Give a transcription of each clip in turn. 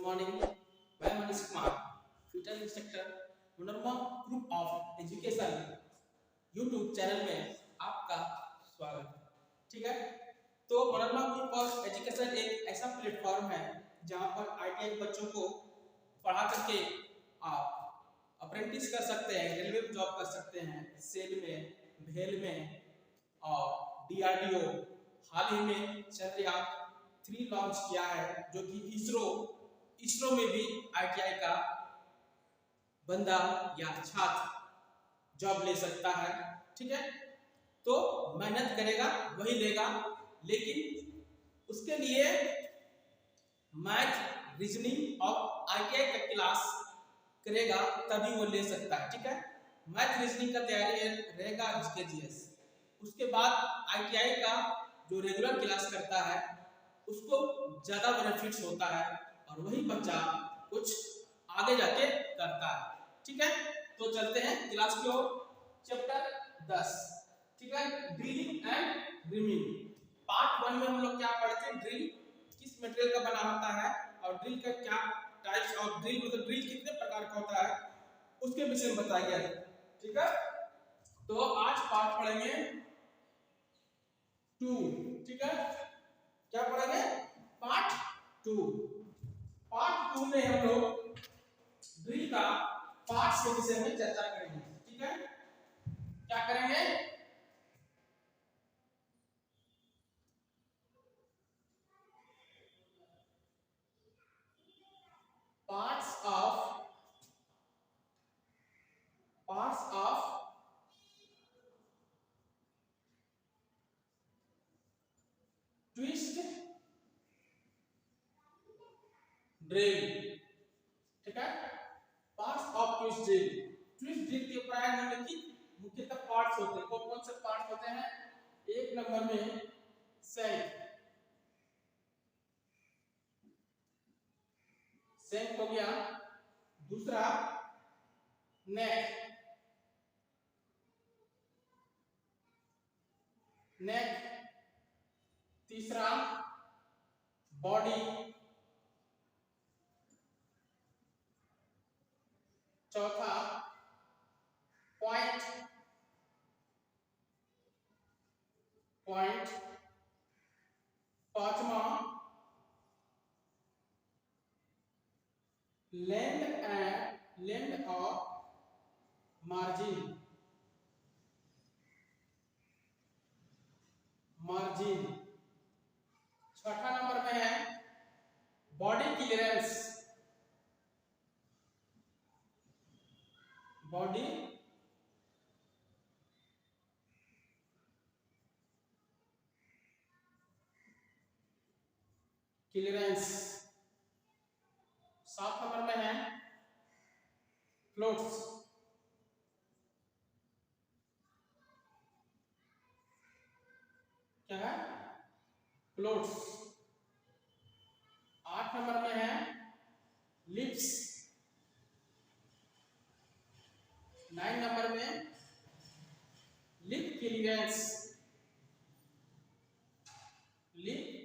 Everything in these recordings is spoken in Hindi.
morning. मैं Manish Kumar, fitness instructor, Manorama group of education YouTube channel में आपका स्वागत है। ठीक है, तो मनोरमा ग्रुप ऑफ एजुकेशन एक ऐसा प्लेटफॉर्म है जहां पर आईटीआई बच्चों को पढ़ा करके आप अप्रेंटिस कर सकते हैं, रेलवे में जॉब कर सकते हैं, सेल में, भेल में और डीआरडीओ। हाल ही में चंद्रयान 3 लॉन्च किया है, जो कि इसरो में भी आईटीआई का बंदा या छात्र जॉब ले सकता है। ठीक है, तो मेहनत करेगा वही लेगा, लेकिन उसके लिए मैथ, रीजनिंग और आईटीआई का क्लास करेगा तभी वो ले सकता है। ठीक है, मैथ रीजनिंग का तैयारी रहेगा जीएस। उसके बाद आईटीआई का जो रेगुलर क्लास करता है उसको ज्यादा बेनिफिट्स होता है और वही बच्चा कुछ आगे जाके करता है। ठीक है, तो चलते हैं क्लास की ओर। चैप्टर 10, ठीक है, ड्रिलिंग एंड रिमिंग। पार्ट 1 में हम लोग क्या पढ़ते हैं, ड्रिल किस मटेरियल का बना होता है और ड्रिल का क्या टाइप्स ऑफ ड्रिल, मतलब ड्रिल कितने प्रकार का होता है उसके विषय में बताया गया है। ठीक है, तो आज पार्ट पढ़ेंगे 2। ठीक है, क्या पढ़ेंगे, पार्ट 2। पार्ट 2 में हम लोग ड्रिल का पार्ट्स के विषय में चर्चा करेंगे। ठीक है, क्या करेंगे, पार्ट्स ऑफ ट्विस्ट ड्रिल। ठीक है, parts of twist drill. Twist drill के प्राय निम्नलिखित मुख्यतः पार्ट्स होते हैं। कौन से पार्ट्स होते हैं? एक नंबर में सेंक हो गया, दूसरा नेक, तीसरा बॉडी, चौथा पॉइंट, पांचवा लैंड और मार्जिन। छठा नंबर में है बॉडी क्लियरेंस। सात नंबर में है फ्लोट्स। क्या है? फ्लोट्स। 8 नंबर में है लिप्स। 9 नंबर में lip clearance. Lip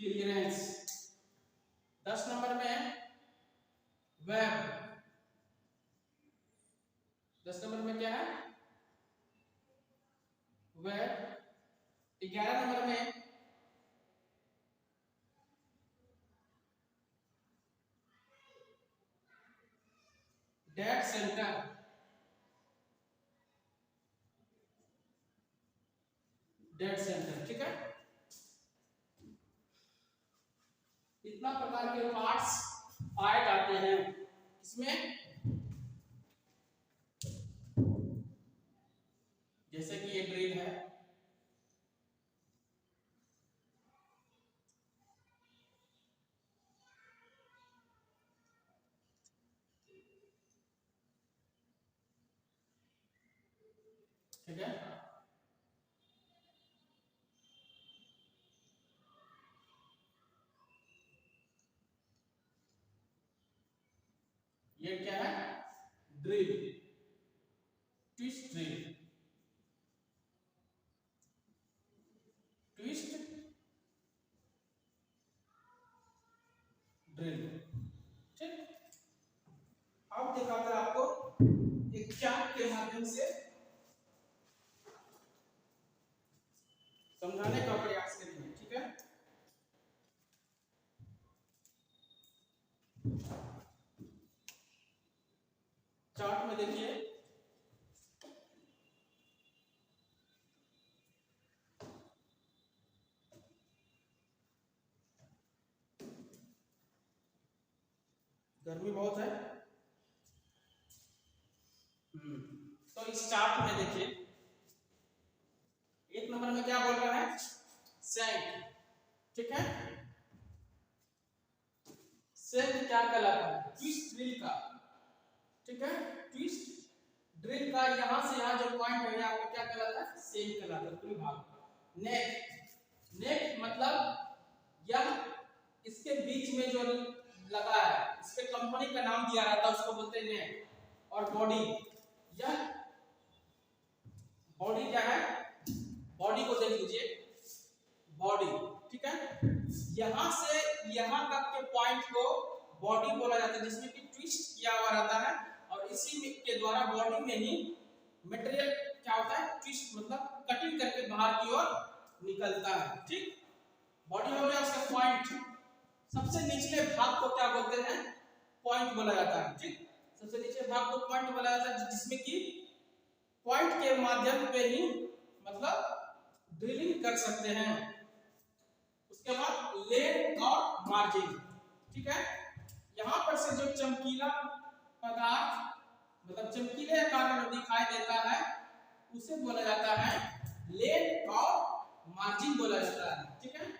clearance. 10 number में वेब। 10 नंबर में क्या है? वेब। 11 नंबर में डेड सेंटर। ठीक है, इतना प्रकार के पार्ट्स पाए जाते हैं इसमें, जैसे कि ये ड्रिल है, ठीक है, ये क्या है, ड्रिल, ट्विस्ट ड्रिल। क्या होता है आपको एक चार्ट के माध्यम से समझाने का प्रयास करेंगे, ठीक है। चार्ट में देखिए गर्मी बहुत है। तो इस चार्ट में देखिए एक नंबर में क्या बोल रहा है, सैंड, ठीक है। सैंड क्या कहलाता है, ट्विस्ट ड्रिल का, ठीक है। ट्विस्ट ड्रिल का यहां से यहां जो पॉइंट है आपको क्या कहलाता है, सैंड कहलाता है, पूरी भाग। नेक, नेक मतलब यह इसके बीच में जो लगा है, इसके कंपनी का नाम दिया रहता है, उसको बोलते हैं नेक। और बॉडी, यह बॉडी क्या है, बॉडी को देख लीजिए, बॉडी, ठीक है। यहां से यहां तक के पॉइंट को बॉडी बोला जाता है, जिसमें कि ट्विस्ट किया हुआ रहता है और इसी के द्वारा बॉडी में ही मटेरियल क्या होता है, ट्विस्ट मतलब कटिंग करके बाहर की ओर निकलता है, ठीक। बॉडी हो गया उसका पॉइंट। सबसे निचले भाग को क्या बोलते हैं, पॉइंट बोला जाता है, ठीक। सबसे निचले भाग को पॉइंट बोला जाता है, जिसमें कि पॉइंट के माध्यम पे ही मतलब ड्रिलिंग कर सकते हैं। उसके बाद लेड और मार्जिन, ठीक है। यहां पर से जो चमकीला पदार्थ मतलब चमकीले आकार में दिखाई देता है उसे बोला जाता है लेड और मार्जिन बोला जाता है, ठीक है।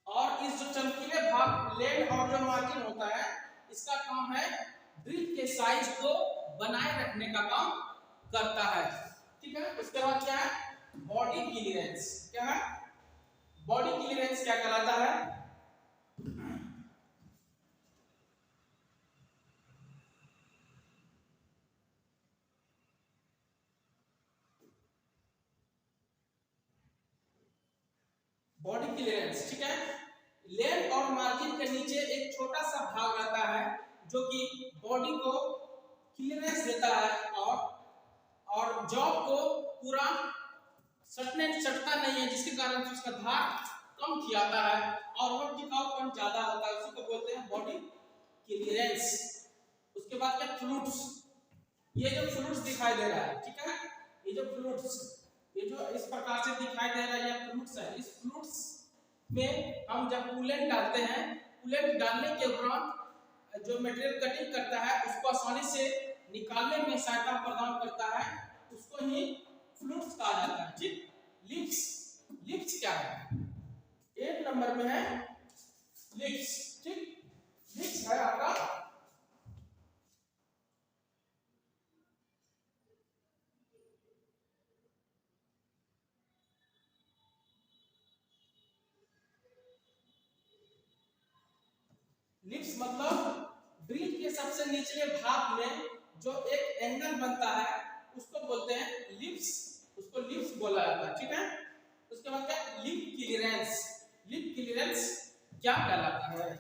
और इस जो चमकीले भाग लेड और जो मार्जिन होता है, इसका काम है ड्रिल के साइज को बनाए रखने का काम करता है, ठीक है। उसके बाद क्या है, बॉडी क्लियरेंस, क्या है, बॉडी क्लियरेंस क्या कहलाता है, बॉडी क्लियरेंस, ठीक है। लेड और मार्जिन के नीचे एक छोटा सा भाग रहता है जो कि बॉडी को क्लियरेंस देता है और जॉब को पूरा सटता नहीं है, जिसके कारण उसका धार कम खियाता है और वो टिकाऊपन ज्यादा होता है, उसी को बोलते हैं बॉडी क्लियरेंस। उसके बाद क्या, फ्लूट्स, ये जो फ्लूट्स दिखाई दे रहा है, ठीक है, ये जो फ्लूट्स, ये जो इस प्रकार से दिखाई दे रहा है, ये फ्लूट्स है। इस फ्लूट्स में हम जब कूलेंट डालते हैं, कूलेंट डालने के उपरांत जो मटेरियल कटिंग करता है उसको आसानी से निकालने में सहायता प्रदान करता है, उसको ही फ्लूट्स कहा जाता है, ठीक। लिप्स, लिप्स क्या है, एक नंबर में है लिप्स, ठीक। लिप्स है आपका लिप्स मतलब ड्रिल के सबसे निचले भाग में जो एक एंगल बनता है उसको बोलते हैं लिप्स, उसको लिप्स बोला जाता है, ठीक है। उसके बाद क्या, लिप क्लियरेंस, लिप क्लियरेंस क्या कहलाता है,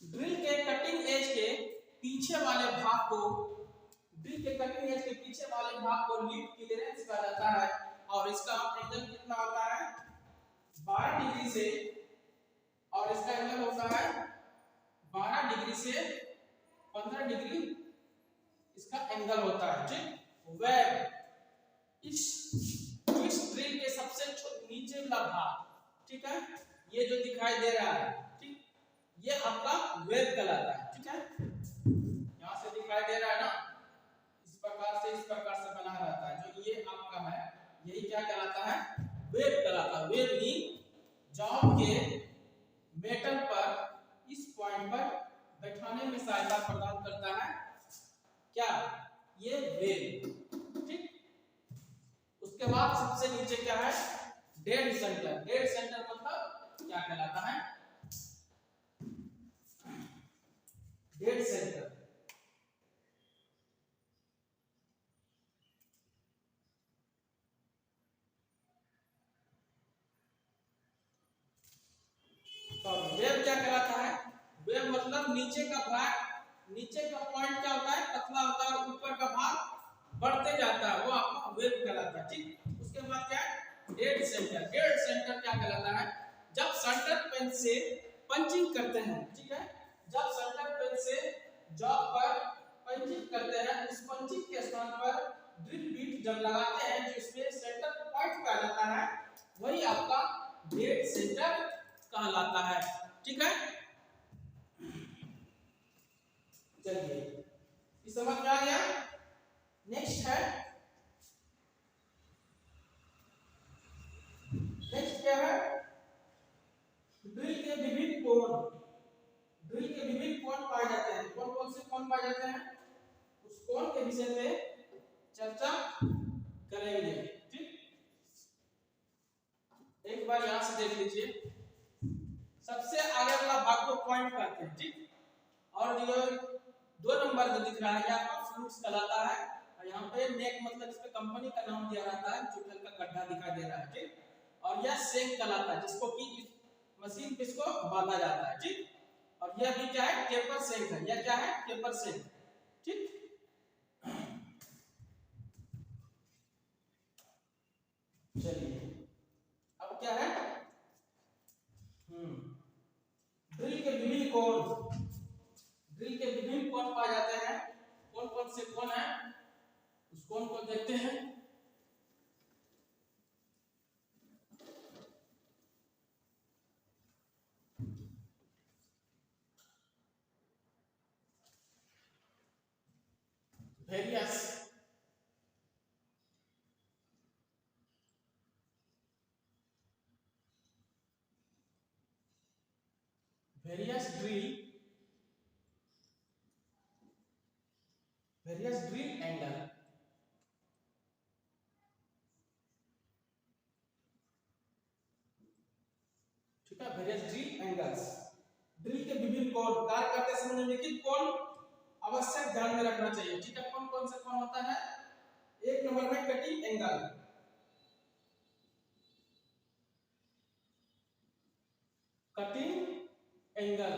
ड्रिल के कटिंग एज के पीछे वाले भाग को, ड्रिल के कटिंग एज के पीछे वाले भाग को लिप क्लियरेंस कहा जाता है और इसका एंगल कितना होता है, 12 डिग्री से, और इसका एंगल होता है 12 डिग्री से 15 डिग्री इसका एंगल होता है, ठीक। वेब, इस ट्विस्ट ड्रिल के सबसे नीचे वाला भाग, ठीक है, ये जो दिखाई दे रहा है, ठीक, ये आपका वेब कहलाता है, ठीक है। यहां से दिखाई दे रहा है ना, इस प्रकार से बना रहता है, जो ये आपका है यही क्या कहलाता है, वेब कहलाता है। वेब ही जॉब के मेटल पर इस पॉइंट पर बैठाने में सहायता प्रदान करता है, क्या, ये वेब, ठीक। उसके बाद सबसे नीचे क्या है, डेड सेंटर, डेड सेंटर मतलब क्या कहलाता है, मतलब नीचे का भाग, नीचे का पॉइंट क्या होता है, पतला होता है, और ऊपर का भाग बढ़ते जाता है, वो आपका वेव कहलाता है। ठीक, उसके बाद क्या है, डेड सेंटर। डेड सेंटर क्या कहलाता है, जब सेंटर पेन से पंचिंग करते हैं, ठीक है, जब सेंटर पेन से जॉब पर पंचिंग करते हैं, उस पंचिंग के स्थान पर ड्रिल बीट जब लगाते हैं, जो इसमें सेंटर पॉइंट कहा जाता है, वही आपका डेड सेंटर कहलाता है। ठीक है, चलिए इस समझ में आ गया। नेक्स्ट है, नेक्स्ट क्या है, ड्रिल के विभिन्न कोण। ड्रिल के विभिन्न कोण पाए जाते हैं, कौन कौन से कोण पाए जाते हैं, उस कोण के विषय में चर्चा करेंगे। ठीक, एक बार यहां से देख लीजिए, सबसे आगे वाला भाग को पॉइंट कहते हैं। ठीक, और जो 2 नंबर जो दिख रहा है, ये आपका फ्लूट्स कहलाता है, और यहाँ पे नेक मतलब इस पे कंपनी का नाम दिया रहता है, जो का गड्ढा दिखाई दे रहा है। ठीक, और यह सेंक कहलाता है, जिसको कि मशीन पे इसको बांधा जाता है। ठीक, और यह भी क्या है, टेपर सेंक है। यह क्या है, टेपर सेंक। ठीक, चलिए अब क्या है, ड्रिल के विभिन्न कोण। ड्रिल के विभिन्न कोण पाए जाते हैं, कौन कौन से कोण है, उस कोण को देखते हैं। Various various drill, various drill angle. ठीक है, वेरियस ड्रिल एंगल्स। ड्रिल के विभिन्न कोण, कार्य करते समय निम्नलिखित कोण आवश्यक ध्यान में रखना चाहिए। ठीक है, कौन कौन सा कोण होता है, एक नंबर में कटिंग एंगल। कटिंग एंगल,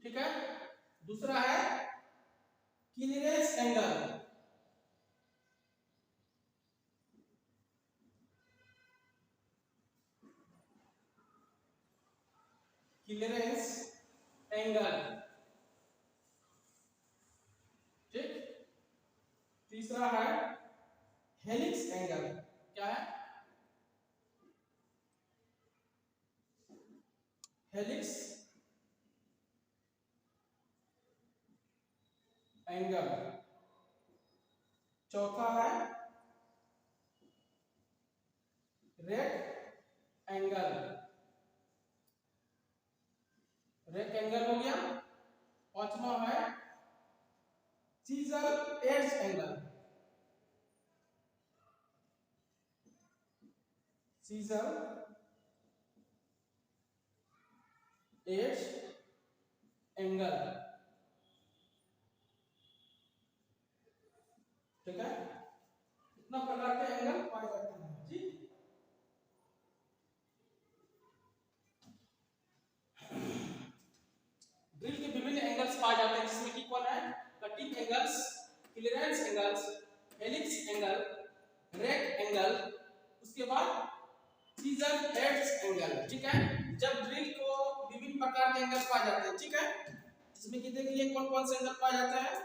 ठीक है, दूसरा है क्लीयरेंस एंगल। क्लीयरेंस एंगल, ठीक, तीसरा है हेलिक्स एंगल। क्या है, हेलिक्स एंगल। चौथा है रेक्ट एंगल। रेक्ट एंगल हो गया। पांचवा है scissor edge angle. Scissor edge angle, ठीक है, इतना प्रकार के एंगल पाए जाते हैं। जी, ड्रिल के विभिन्न एंगल्स पाए जाते हैं, जिसमें कि कौन है, cutting angles, clearance angles, helix angle, rake angle, उसके बाद सीजर एज एंगल। ठीक है, जब ड्रिल को विभिन्न प्रकार के एंगल पाए जाते हैं, ठीक है, जिसमें कि देखिए कौन कौन से एंगल पाए जाते हैं।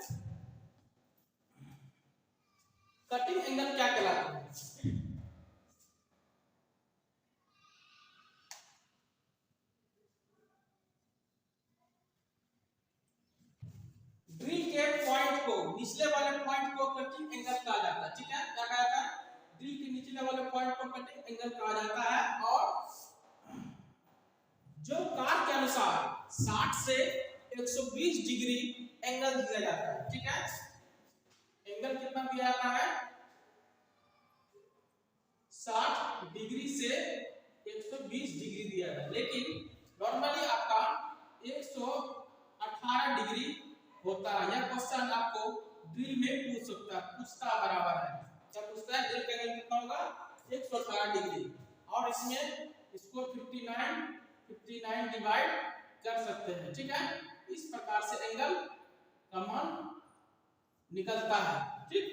कटिंग एंगल क्या कहलाता है, ड्रिल के पॉइंट को, निचले वाले पॉइंट को कटिंग एंगल कहा जाता है। ठीक है, क्या कहा जाता है, ड्रिल के निचले वाले पॉइंट को कटिंग एंगल कहा जाता है, और जो कार के अनुसार 60 से 120 डिग्री एंगल दिया जाता है। ठीक है, एंगल कितना दिया जाता है, 60 डिग्री से 120 डिग्री दिया जाता है, लेकिन नॉर्मली आपका 118 डिग्री होता है। यह क्वेश्चन आपको ड्रिल में पूछता बराबर है। क्या पूछता है, ड्रिल का एंगल कितना होगा, 118 डिग्री, और इसमें इसको 59 59 डिवाइड कर सकते हैं। ठीक है, इस प्रकार से एंगल का मान निकलता है। ठीक,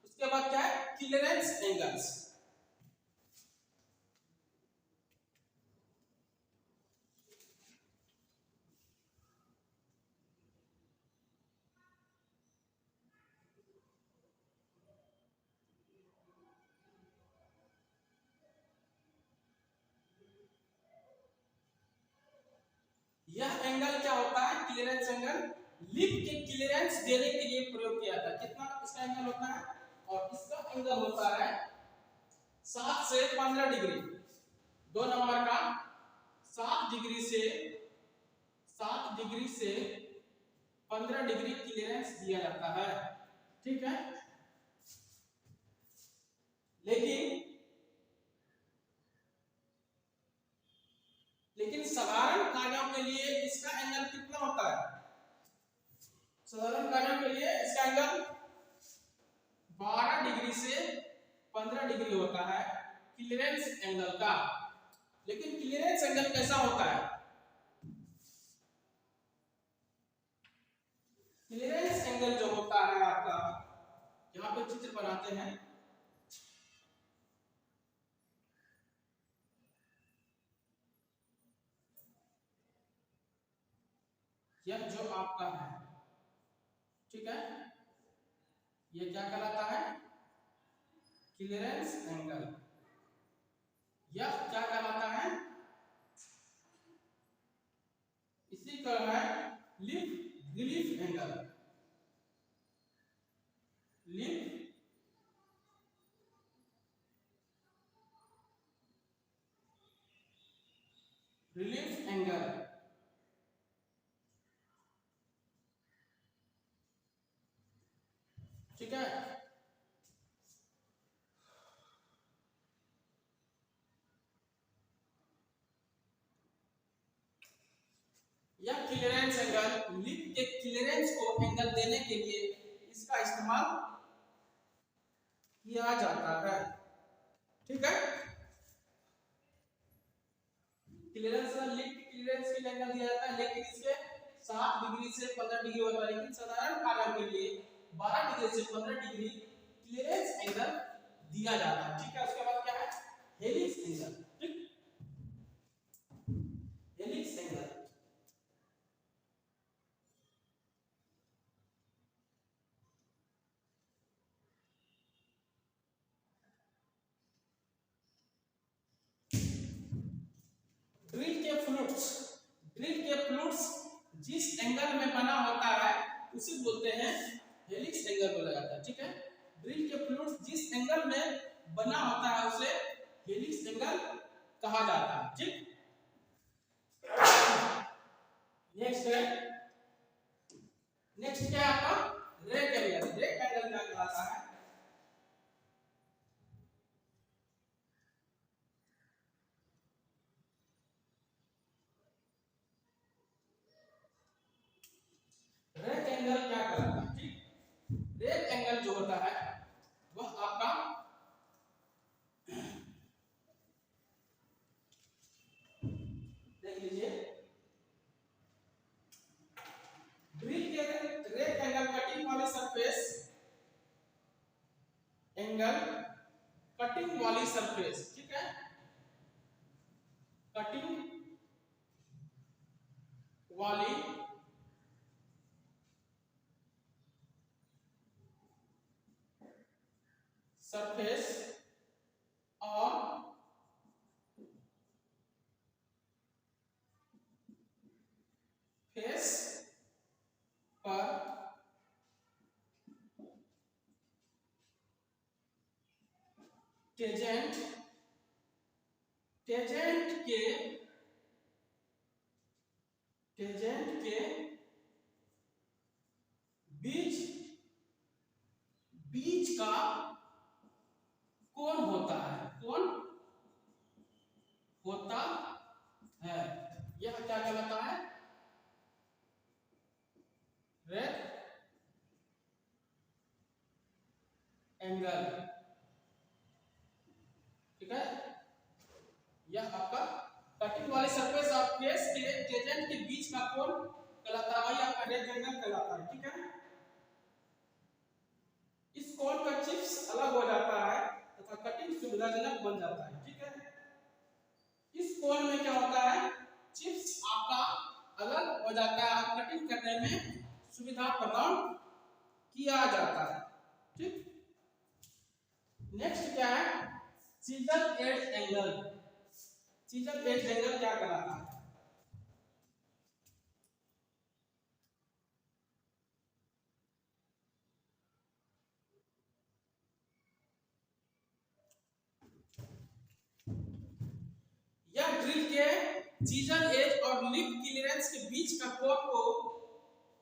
उसके बाद क्या है, क्लियरेंस एंगल्स। यह एंगल क्या होता है, क्लियरेंस एंगल, लिप के क्लियरेंस देने के लिए प्रयोग किया जाता है। कितना इसका एंगल होता है, और इसका एंगल होता है 7 से 15 डिग्री। 2 नंबर का 7 डिग्री से 15 डिग्री क्लियरेंस दिया जाता है। ठीक है, लेकिन साधारण कार्यों के लिए इसका एंगल कितना होता है, साधारण कार्यों के लिए इसका एंगल 12 डिग्री से 15 डिग्री होता है क्लियरेंस एंगल का। लेकिन क्लियरेंस एंगल कैसा होता है, क्लियरेंस एंगल जो होता है आपका, यहाँ पे चित्र बनाते हैं, यह जो आपका है, ठीक है, ये क्या कहलाता है, क्लियरेंस एंगल। यह क्या कहलाता है, इसी का है lip relief angle. Lip relief angle. ठीक है, यह क्लियरेंस एंगल, लिप के क्लियरेंस को एंगल देने के लिए इसका इस्तेमाल किया जाता है। ठीक है, क्लियरेंस, लिप के क्लियरेंस के लिए एंगल दिया जाता है, लेकिन इसके 7 डिग्री से 15 डिग्री होता है। लेकिन साधारण कार्यों के लिए 12 डिग्री से 15 डिग्री क्लियरेंस एंगल दिया जाता है। ठीक है, उसके बाद क्या है, हेलिक्स एंगल। ठीक, हेलिक्स एंगल, ड्रिल के फ्लूइड्स जिस एंगल में बना होता है उसे बोलते हैं हेलिक्स एंगल बोला जाता है। ठीक है, ड्रिल के फ्लूइड्स जिस एंगल में बना होता है उसे हेलिक्स एंगल कहा जाता है। ठीक, नेक्स्ट है, नेक्स्ट क्या है आपका, रेक एंगल। रेक एंगल क्या कहलाता है, रेक एंगल क्या कहलाता है। ठीक, रेक एंगल जो होता है वह आपका, देख लीजिए, ड्रिल के रेक एंगल कटिंग वाली सरफेस, एंगल कटिंग वाली सरफेस। ठीक है, कटिंग वाली सरफेस और फेस पर टेंजेंट के बीच बीच का कोण होता है, कोण होता है, यह क्या कहलाता है, रेक एंगल। ठीक है, यह आपका कटिंग वाली सरफेस और फेस के टेंजेंट के बीच का कोण कहलाता है, वही आपका रेक्टेंगल कहलाता है। ठीक है, इस कोण का चिप्स अलग हो जाता है तथा कटिंग सुविधाजनक बन जाता है। ठीक है, इस कोण में क्या होता है, चिप्स आपका अलग हो जाता है और कटिंग करने में सुविधा प्रदान किया जाता है। ठीक, नेक्स्ट क्या है, chisel edge angle. Chisel edge angle क्या कहलाता है? यह ड्रिल के चीजल एज और लिप क्लियरेंस के बीच का कोण को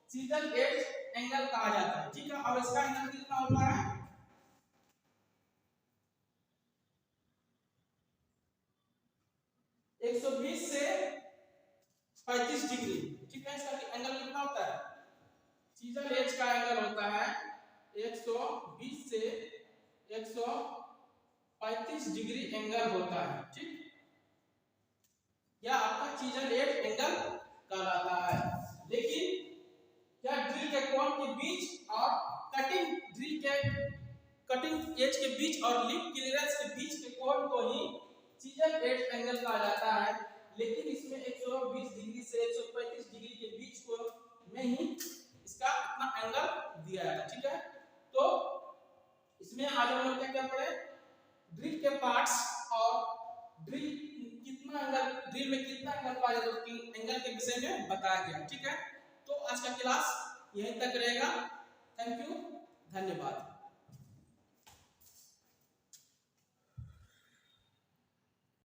चीजल एज एंगल कहा जाता है। ठीक है, और इसका एंगल कितना होता है, 120 से 35 डिग्री। ठीक है, इसका एंगल कितना होता है, चीजल एज का एंगल होता है 120 से 135 डिग्री एंगल होता है। ठीक, यह आपका चीजल एज एंगल कहलाता है। लेकिन क्या ड्रिल के कोण के बीच और कटिंग एज के बीच और लिप क्लियरेंस के बीच के कोण को ही चीजल एज एंगल कहा जाता है। लेकिन इसमें 120 डिग्री से 135 डिग्री के बीच को में ही इसका इतना एंगल दिया है। ठीक है, तो इसमें आज हम लोग क्या पढ़े, ड्रिल के पार्ट्स और ड्रिल में कितना एंगल पाया जाता है, एंगल के विषय में बताया गया। ठीक है, तो आज का क्लास यहीं तक रहेगा। थैंक यू, धन्यवाद।